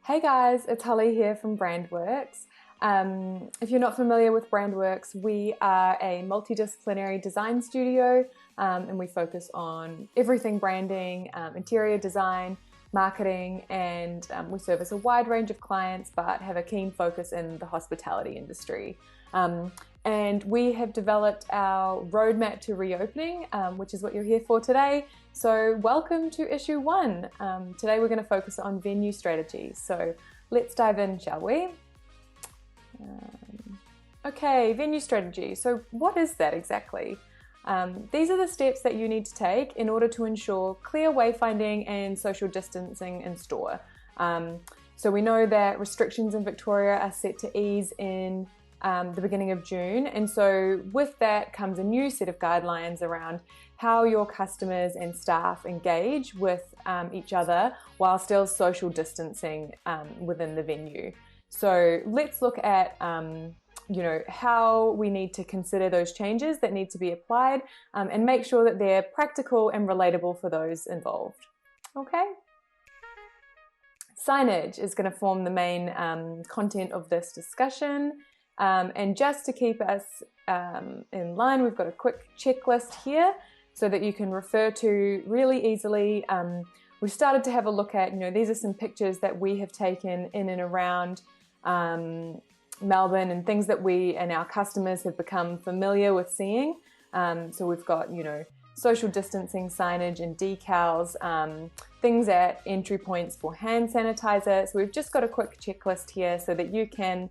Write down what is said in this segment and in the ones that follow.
Hey guys, it's Holly here from BrandWorks. If you're not familiar with BrandWorks, we are a multidisciplinary design studio and we focus on everything branding, interior design, marketing, and we service a wide range of clients but have a keen focus in the hospitality industry. And we have developed our roadmap to reopening, which is what you're here for today. So welcome to issue 1. Today we're going to focus on venue strategies. So let's dive in, shall we? Okay, venue strategy. So what is that exactly? These are the steps that you need to take in order to ensure clear wayfinding and social distancing in store. So we know that restrictions in Victoria are set to ease in the beginning of June, and so with that comes a new set of guidelines around how your customers and staff engage with each other while still social distancing within the venue. So let's look at how we need to consider those changes that need to be applied and make sure that they're practical and relatable for those involved. Okay? Signage is going to form the main content of this discussion. And just to keep us in line, we've got a quick checklist here so that you can refer to really easily. We've started to have a look at, these are some pictures that we have taken in and around Melbourne and things that we and our customers have become familiar with seeing. So we've got, social distancing signage and decals, things at entry points for hand sanitizer. So we've just got a quick checklist here so that you can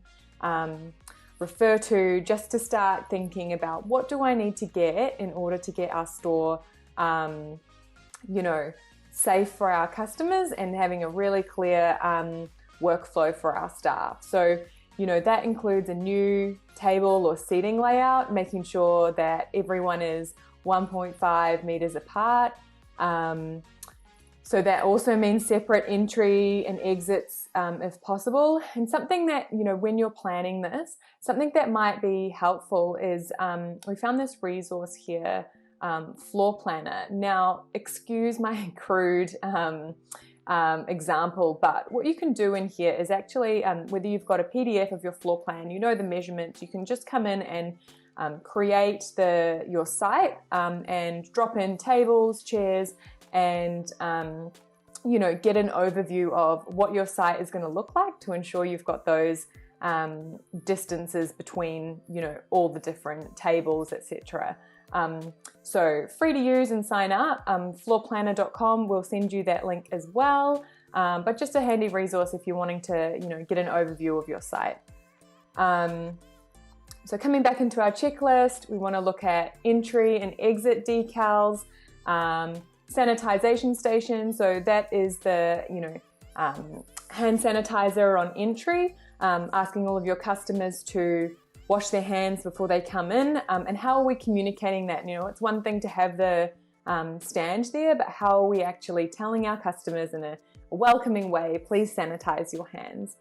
refer to just to start thinking about what do I need to get in order to get our store, safe for our customers and having a really clear workflow for our staff. So, that includes a new table or seating layout, making sure that everyone is 1.5 meters apart. So that also means separate entry and exits if possible. And something that, when you're planning this, something that might be helpful is we found this resource here, Floor Planner. Now, excuse my crude example, but what you can do in here is actually, whether you've got a PDF of your floor plan, the measurements, you can just come in and create your site and drop in tables, chairs, and get an overview of what your site is going to look like to ensure you've got those distances between all the different tables, etc. So free to use and sign up. Floorplanner.com will send you that link as well, but just a handy resource if you're wanting to get an overview of your site. So coming back into our checklist, we want to look at entry and exit decals, sanitization station. So that is the hand sanitizer on entry, asking all of your customers to wash their hands before they come in. And how are we communicating that? It's one thing to have the stand there, but how are we actually telling our customers in a welcoming way, please sanitize your hands.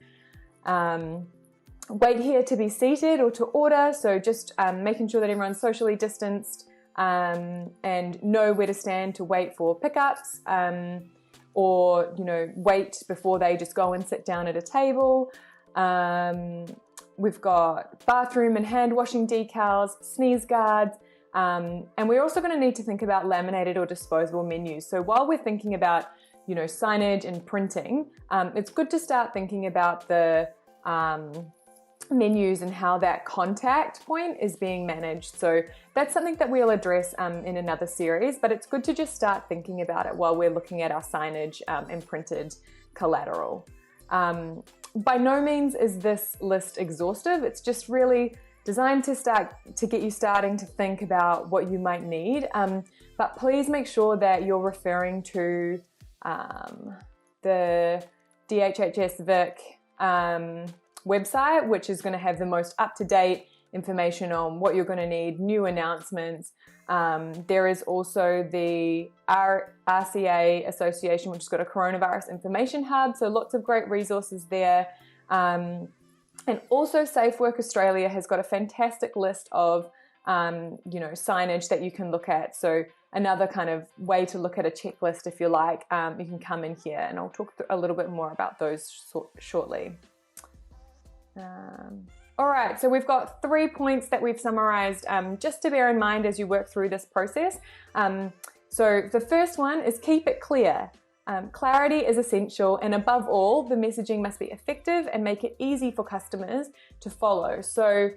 Wait here to be seated or to order. So just making sure that everyone's socially distanced and know where to stand to wait for pickups or, wait before they just go and sit down at a table. We've got bathroom and hand washing decals, sneeze guards, and we're also going to need to think about laminated or disposable menus. So while we're thinking about, signage and printing, it's good to start thinking about the menus and how that contact point is being managed. So that's something that we'll address in another series, but it's good to just start thinking about it while we're looking at our signage and printed collateral. By no means is this list exhaustive. It's just really designed to get you starting to think about what you might need. But please make sure that you're referring to the DHHS Vic website, which is going to have the most up-to-date information on what you're going to need, new announcements. There is also the RCA Association, which has got a coronavirus information hub, so lots of great resources there. And also Safe Work Australia has got a fantastic list of signage that you can look at. So another kind of way to look at a checklist, if you like. You can come in here, and I'll talk a little bit more about those shortly. All right, so we've got 3 points that we've summarized just to bear in mind as you work through this process. So the first one is keep it clear. Clarity is essential, and above all, the messaging must be effective and make it easy for customers to follow. So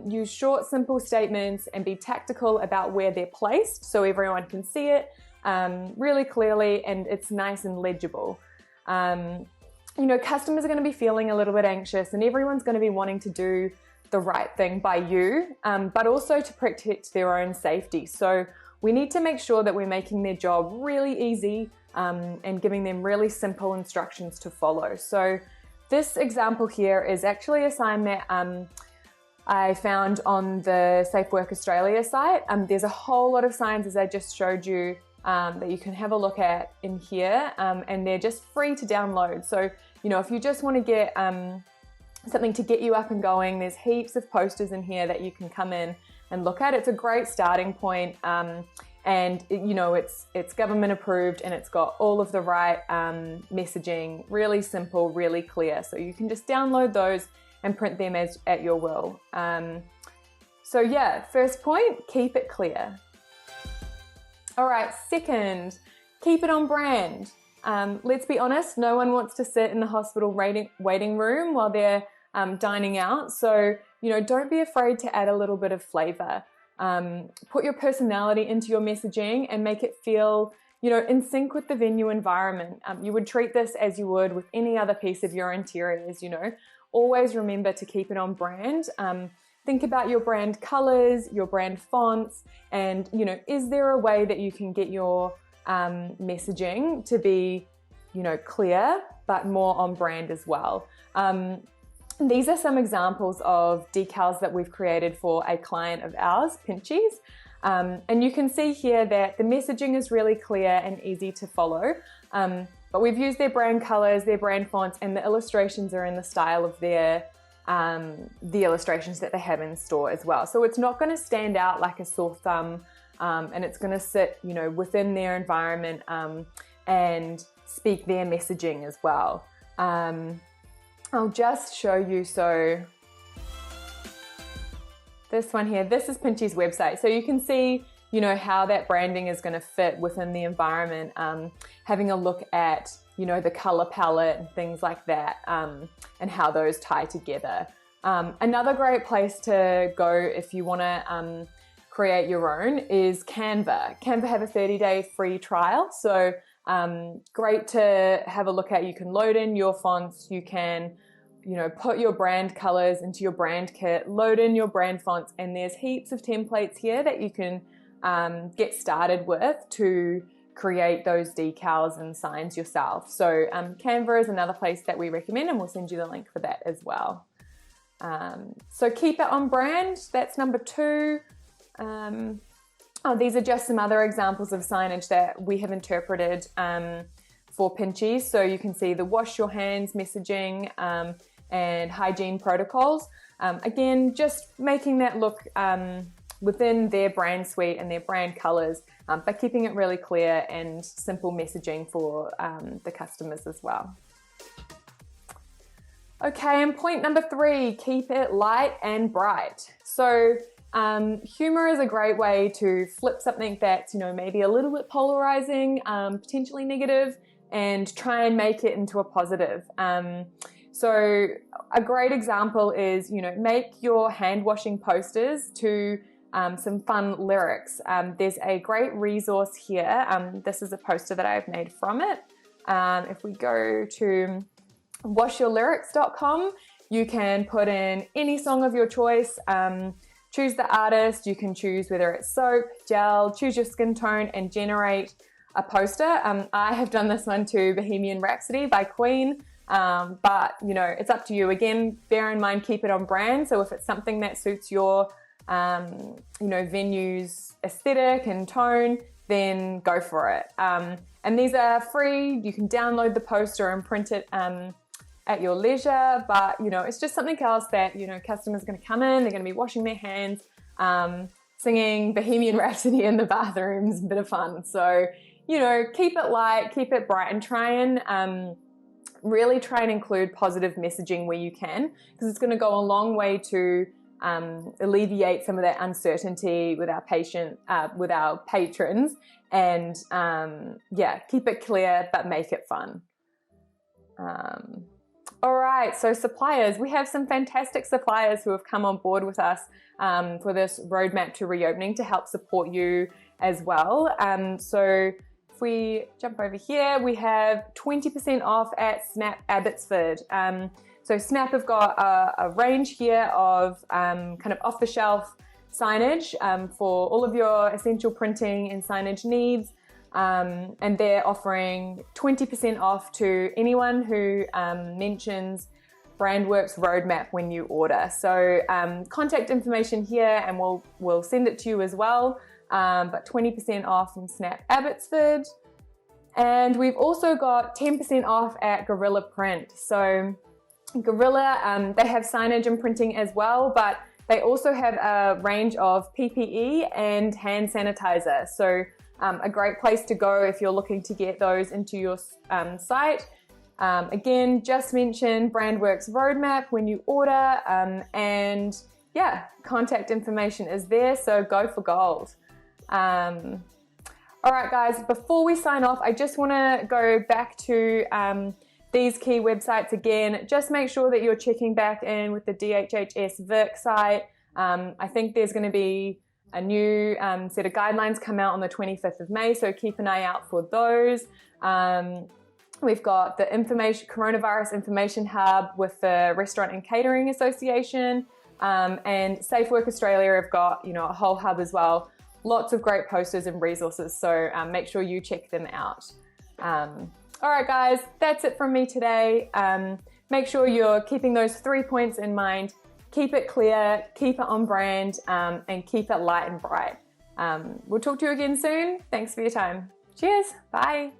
use short, simple statements and be tactical about where they're placed so everyone can see it really clearly and it's nice and legible. You know, customers are going to be feeling a little bit anxious, and everyone's going to be wanting to do the right thing by you, but also to protect their own safety. So we need to make sure that we're making their job really easy and giving them really simple instructions to follow. So this example here is actually a sign that I found on the Safe Work Australia site. There's a whole lot of signs, as I just showed you, that you can have a look at in here, and they're just free to download. So, you know, if you just want to get something to get you up and going, there's heaps of posters in here that you can come in and look at. It's a great starting point, and you know, it's government approved, and it's got all of the right messaging, really simple, really clear. So you can just download those and print them at your will. So yeah, first point, keep it clear. All right, second, keep it on brand. Let's be honest, no one wants to sit in the hospital waiting room while they're dining out. So, you know, don't be afraid to add a little bit of flavor. Put your personality into your messaging and make it feel, you know, in sync with the venue environment. You would treat this as you would with any other piece of your interiors, you know. Always remember to keep it on brand. Think about your brand colors, your brand fonts, and, you know, is there a way that you can get your messaging to be, you know, clear, but more on brand as well. These are some examples of decals that we've created for a client of ours, Pinchies. And you can see here that the messaging is really clear and easy to follow. But we've used their brand colors, their brand fonts, and the illustrations are in the style of their the illustrations that they have in store as well. So it's not going to stand out like a sore thumb, and it's going to sit, you know, within their environment and speak their messaging as well. I'll just show you. So this one here, this is Pinchies' website. So you can see, you know, how that branding is going to fit within the environment, having a look at, you know, the color palette and things like that, and how those tie together. Another great place to go if you want to create your own is Canva. Canva have a 30-day free trial, so great to have a look at. You can load in your fonts, you can, you know, put your brand colors into your brand kit, load in your brand fonts, and there's heaps of templates here that you can get started with to create those decals and signs yourself. So Canva is another place that we recommend, and we'll send you the link for that as well. So keep it on brand, that's number 2. These are just some other examples of signage that we have interpreted for Pinchies. So you can see the wash your hands messaging and hygiene protocols. Again, just making that look within their brand suite and their brand colors, but keeping it really clear and simple messaging for the customers as well. Okay, and point number 3, keep it light and bright. So humor is a great way to flip something that's, you know, maybe a little bit polarizing, potentially negative, and try and make it into a positive. So a great example is, you know, make your hand washing posters to some fun lyrics. There's a great resource here. This is a poster that I've made from it. If we go to washyourlyrics.com, you can put in any song of your choice, choose the artist, you can choose whether it's soap, gel, choose your skin tone, and generate a poster. I have done this one to Bohemian Rhapsody by Queen, but, you know, it's up to you. Again, bear in mind, keep it on brand. So if it's something that suits your you know, venue's aesthetic and tone, then go for it. And these are free. You can download the poster and print it at your leisure, but, you know, it's just something else that, you know, customers are going to come in, they're going to be washing their hands. singing Bohemian Rhapsody in the bathroom is a bit of fun. So, you know, keep it light, keep it bright, and try and really try and include positive messaging where you can, because it's going to go a long way to alleviate some of that uncertainty with our patrons, and yeah, keep it clear but make it fun. All right, so suppliers, we have some fantastic suppliers who have come on board with us for this roadmap to reopening to help support you as well. So if we jump over here, we have 20% off at Snap Abbotsford. So Snap have got a range here of kind of off-the-shelf signage for all of your essential printing and signage needs. And they're offering 20% off to anyone who mentions BrandWorks roadmap when you order. So contact information here and we'll send it to you as well. But 20% off from Snap Abbotsford. And we've also got 10% off at Gorilla Print. So Gorilla, they have signage and printing as well, but they also have a range of PPE and hand sanitizer. So a great place to go if you're looking to get those into your site. Again, just mention BrandWorks roadmap when you order, and yeah, contact information is there, so go for gold. All right, guys, before we sign off, I just want to go back to these key websites again. Just make sure that you're checking back in with the DHHS Vic site. I think there's going to be a new set of guidelines come out on the 25th of May, so keep an eye out for those. We've got the Coronavirus Information Hub with the Restaurant and Catering Association, and Safe Work Australia have got, you know, a whole hub as well. Lots of great posters and resources, so make sure you check them out. All right, guys, that's it from me today. Make sure you're keeping those 3 points in mind. Keep it clear, keep it on brand, and keep it light and bright. We'll talk to you again soon. Thanks for your time. Cheers. Bye.